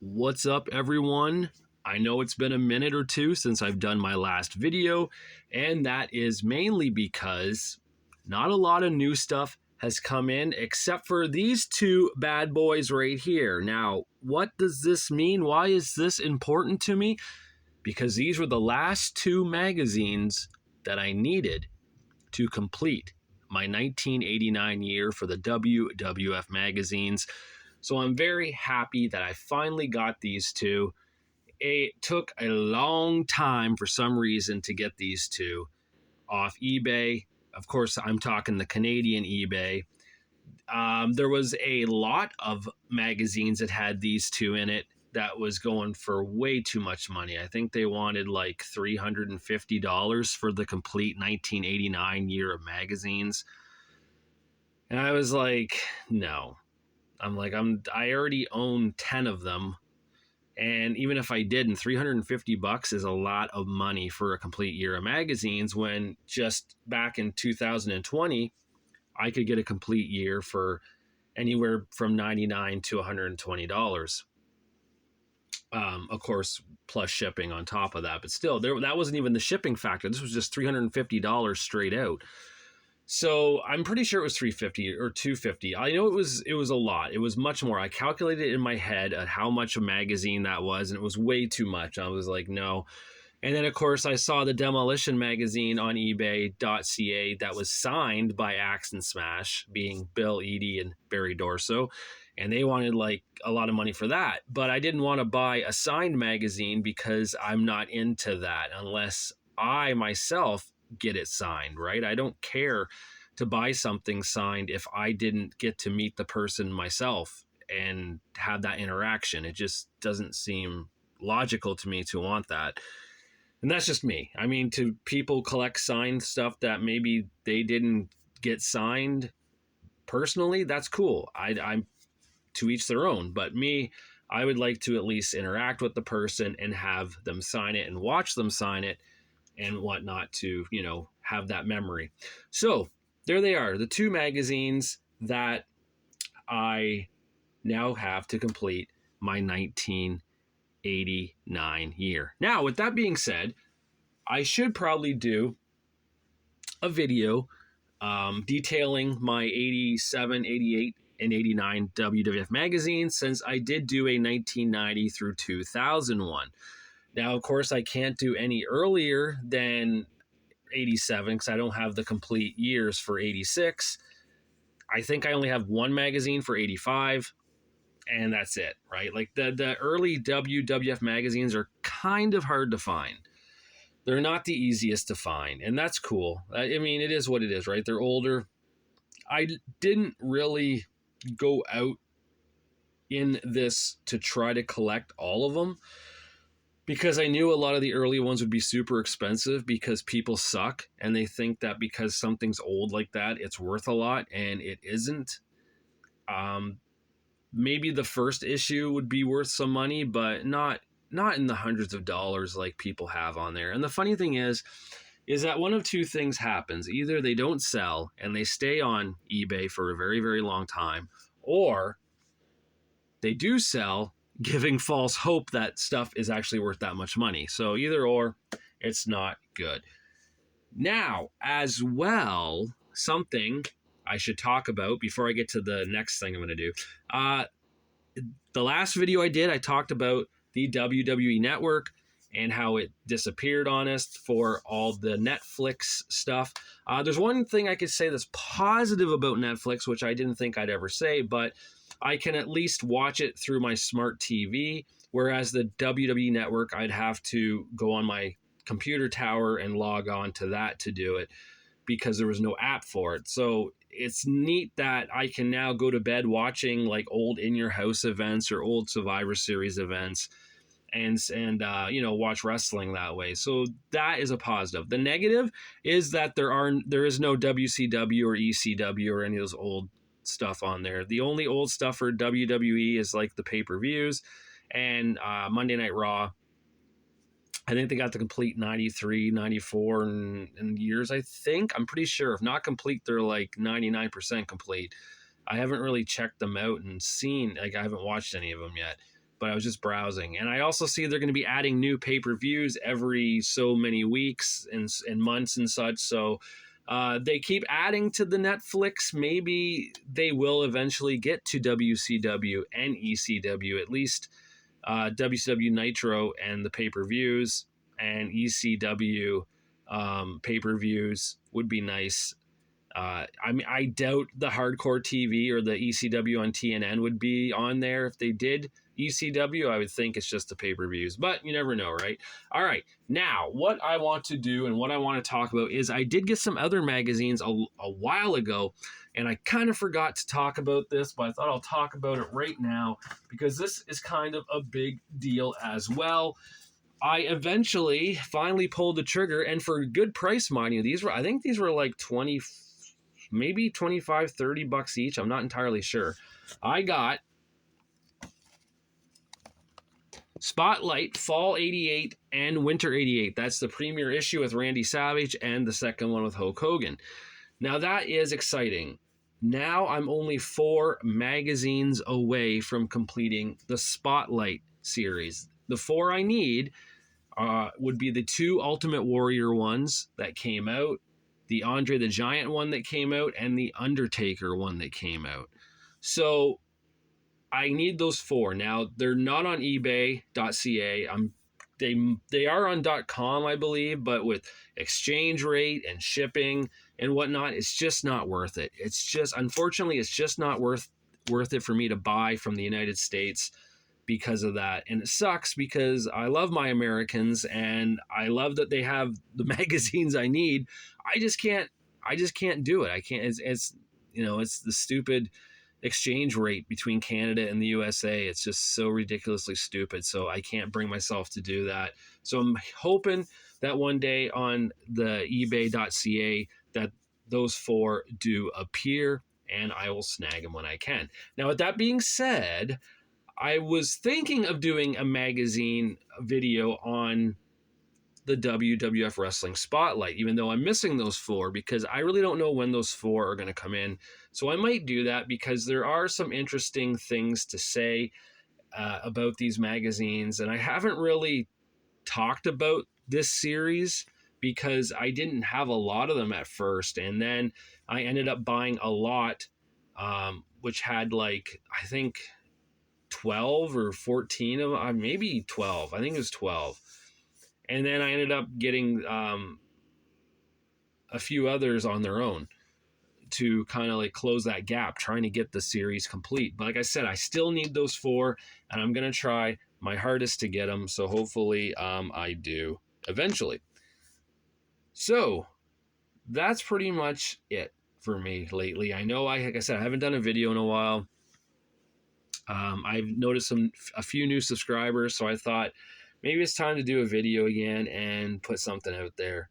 What's up, everyone? I know it's been a minute or two since I've done my last video, and that is mainly because not a lot of new stuff has come in except for these two bad boys right here. Now, what does this mean? Why is this important to me? Because these were the last two magazines that I needed to complete my 1989 year for the WWF magazines. So I'm very happy that I finally got these two. It took a long time for some reason to get these two off eBay. Of course, I'm talking the Canadian eBay. There was a lot of magazines that had these two in it that was going for way too much money. I think they wanted like $350 for the complete 1989 year of magazines. And I was like, no. I already own 10 of them. And even if I didn't, $350 is a lot of money for a complete year of magazines when just back in 2020, I could get a complete year for anywhere from $99 to $120. Of course, plus shipping on top of that. But still, that wasn't even the shipping factor. This was just $350 straight out. So I'm pretty sure it was $350 or $250. I know it was a lot. It was much more. I calculated in my head at how much a magazine that was, and it was way too much. I was like, no. And then, of course, I saw the Demolition magazine on eBay.ca that was signed by Axe and Smash, being Bill Eadie and Barry Dorso. And they wanted like a lot of money for that. But I didn't want to buy a signed magazine because I'm not into that unless I myself get it signed, right? I don't care to buy something signed if I didn't get to meet the person myself and have that interaction. It just doesn't seem logical to me to want that. And that's just me. I mean, to people collect signed stuff that maybe they didn't get signed personally, that's cool. I'm to each their own. But me, I would like to at least interact with the person and have them sign it and watch them sign it and whatnot to, have that memory. So there they are, the two magazines that I now have to complete my 1989 year. Now, with that being said, I should probably do a video detailing my 87, 88, and 89 WWF magazines, since I did do a 1990 through 2001. Now, of course, I can't do any earlier than 87 because I don't have the complete years for 86. I think I only have one magazine for 85, and that's it, right? Like the early WWF magazines are kind of hard to find. They're not the easiest to find, and that's cool. I mean, it is what it is, right? They're older. I didn't really go out in this to try to collect all of them, because I knew a lot of the early ones would be super expensive because people suck and they think that because something's old like that, it's worth a lot, and it isn't. Maybe the first issue would be worth some money, but not in the hundreds of dollars like people have on there. And the funny thing is that one of two things happens. Either they don't sell and they stay on eBay for a very, very long time, or they do sell, giving false hope that stuff is actually worth that much money. So either or, it's not good. Now, as well, something I should talk about before I get to the next thing I'm going to do. The last video I did, I talked about the WWE Network and how it disappeared on us for all the Netflix stuff. There's one thing I could say that's positive about Netflix, which I didn't think I'd ever say, but I can at least watch it through my smart TV, whereas the WWE Network, I'd have to go on my computer tower and log on to that to do it because there was no app for it. So it's neat that I can now go to bed watching like old In Your House events or old Survivor Series events and watch wrestling that way. So that is a positive. The negative is that there is no WCW or ECW or any of those old stuff on there. The only old stuff for WWE is like the pay-per-views and Monday Night Raw. I think they got the complete 93, 94 in years, I think. I'm pretty sure. If not complete, they're like 99% complete. I haven't really checked them out and seen, like I haven't watched any of them yet. but I was just browsing. And I also see they're going to be adding new pay-per-views every so many weeks and months and such. So they keep adding to the Netflix. Maybe they will eventually get to WCW and ECW, at least WCW Nitro and the pay-per-views, and ECW pay-per-views would be nice. I mean, I doubt the Hardcore TV or the ECW on TNN would be on there. If they did ECW, I would think it's just the pay-per-views, but you never know, right? All right, now what I want to do and what I want to talk about is I did get some other magazines a while ago, and I kind of forgot to talk about this, but I thought I'll talk about it right now because this is kind of a big deal as well. I eventually finally pulled the trigger, and for a good price, mind you, I think these were like 20, maybe 25, 30 bucks each. I'm not entirely sure. I got Spotlight Fall 88 and Winter 88. That's the premiere issue with Randy Savage and the second one with Hulk Hogan. Now that is exciting. Now I'm only 4 magazines away from completing the Spotlight series. The 4 I need would be the 2 Ultimate Warrior ones that came out, the Andre the Giant one that came out, and the Undertaker one that came out. So I need those 4. Now, they're not on ebay.ca. They are on .com, I believe, but with exchange rate and shipping and whatnot, it's just not worth it. Unfortunately, it's just not worth it for me to buy from the United States because of that. And it sucks because I love my Americans and I love that they have the magazines I need. I just can't do it. I can't, it's the stupid exchange rate between Canada and the USA. It's just so ridiculously stupid. So I can't bring myself to do that. So I'm hoping that one day on the ebay.ca that those 4 do appear and I will snag them when I can. Now, with that being said, I was thinking of doing a magazine video on the WWF Wrestling Spotlight, even though I'm missing those 4 because I really don't know when those 4 are going to come in. So I might do that because there are some interesting things to say about these magazines. And I haven't really talked about this series because I didn't have a lot of them at first. And then I ended up buying a lot, which had like, I think 12 or 14 of them, maybe 12. I think it was 12. And then I ended up getting a few others on their own to kind of like close that gap, trying to get the series complete. But like I said, I still need those 4, and I'm going to try my hardest to get them. So hopefully I do eventually. So that's pretty much it for me lately. I know, like I said, I haven't done a video in a while. I've noticed a few new subscribers, so I thought maybe it's time to do a video again and put something out there.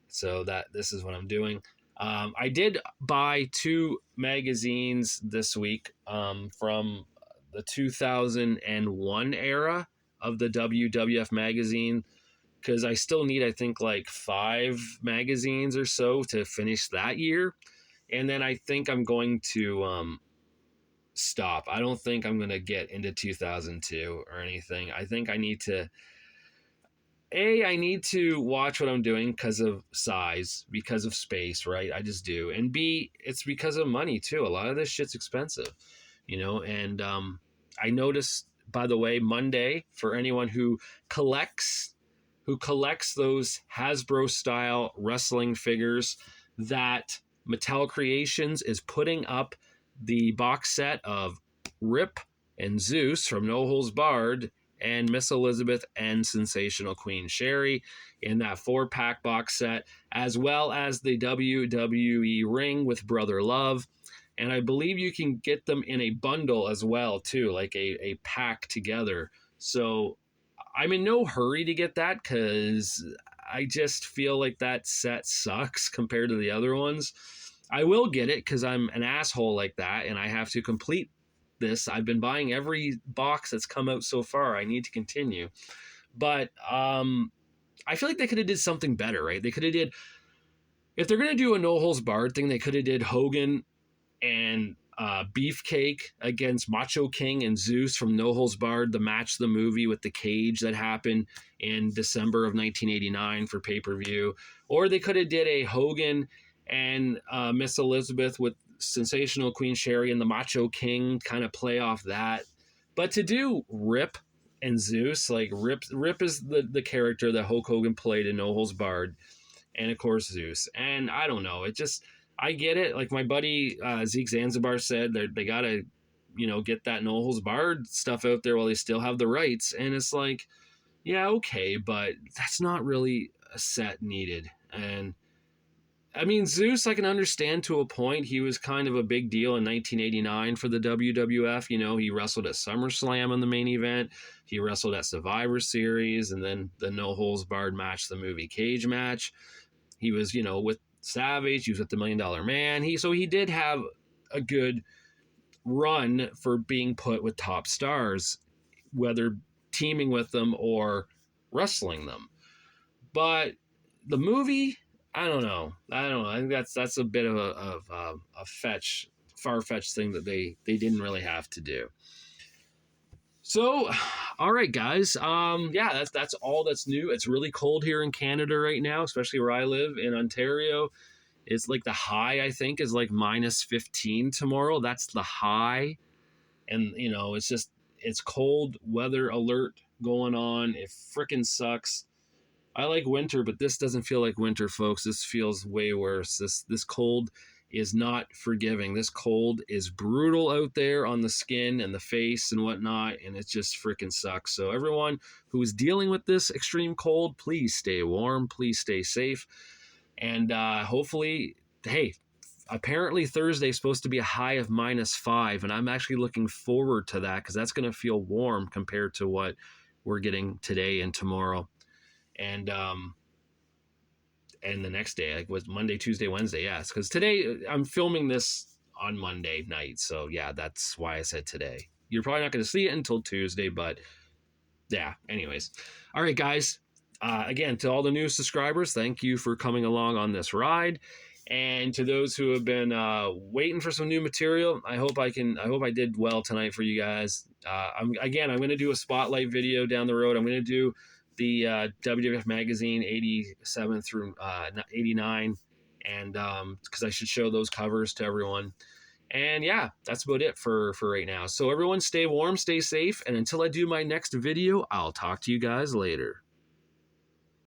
So this is what I'm doing. I did buy 2 magazines this week from the 2001 era of the WWF magazine, because I still need, I think, like 5 magazines or so to finish that year. And then I think I'm going to stop. I don't think I'm going to get into 2002 or anything. I think I need to watch what I'm doing because of size, because of space, right? I just do. And B, it's because of money too. A lot of this shit's expensive, and I noticed, by the way, Monday, for anyone who collects those Hasbro style wrestling figures, that Mattel Creations is putting up the box set of Rip and Zeus from No Holds Barred and Miss Elizabeth and Sensational Queen Sherry in that 4-pack box set, as well as the WWE ring with Brother Love. And I believe you can get them in a bundle as well, too, like a pack together. So I'm in no hurry to get that because I just feel like that set sucks compared to the other ones. I will get it because I'm an asshole like that and I have to complete this. I've been buying every box that's come out so far. I need to continue. But I feel like they could have did something better, right? They could have if they're going to do a No Holds Barred thing, they could have did Hogan and Beefcake against Macho King and Zeus from No Holds Barred, the match, the movie with the cage that happened in December of 1989 for pay-per-view. Or they could have did a Hogan and Miss Elizabeth with Sensational Queen Sherry and the Macho King, kind of play off that. But to do Rip and Zeus, like Rip is the character that Hulk Hogan played in No Holds Barred, and of course Zeus. And I don't know, it just, I get it. Like my buddy Zeke Zanzibar said, they gotta, get that No Holds Barred stuff out there while they still have the rights. And it's like, yeah, okay, but that's not really a set needed. And I mean, Zeus, I can understand to a point. He was kind of a big deal in 1989 for the WWF. He wrestled at SummerSlam in the main event. He wrestled at Survivor Series, and then the No Holds Barred match, the movie cage match. He was, with Savage. He was with the $1 Million Man. He did have a good run for being put with top stars, whether teaming with them or wrestling them. But the movie, I don't know. I think that's a bit of a far-fetched thing that they didn't really have to do. So, all right, guys. Yeah, that's all that's new. It's really cold here in Canada right now, especially where I live in Ontario. It's like the high, I think, is like -15 tomorrow. That's the high. And, it's cold weather alert going on. It freaking sucks. I like winter, but this doesn't feel like winter, folks. This feels way worse. This cold is not forgiving. This cold is brutal out there on the skin and the face and whatnot, and it just freaking sucks. So everyone who is dealing with this extreme cold, please stay warm. Please stay safe. And hopefully, hey, apparently Thursday is supposed to be a high of -5, and I'm actually looking forward to that because that's going to feel warm compared to what we're getting today and tomorrow. And the next day, like, was Monday, Tuesday, Wednesday, yes, because today I'm filming this on Monday night, so yeah, that's why I said today. You're probably not going to see it until Tuesday, but yeah, anyways. All right, guys. Again, to all the new subscribers, thank you for coming along on this ride. And to those who have been waiting for some new material, I hope I did well tonight for you guys. I'm going to do a spotlight video down the road. I'm going to do the WWF magazine 87 through 89, and because I should show those covers to everyone. And yeah, that's about it for right now. So everyone, stay warm, stay safe, and until I do my next video, I'll talk to you guys later.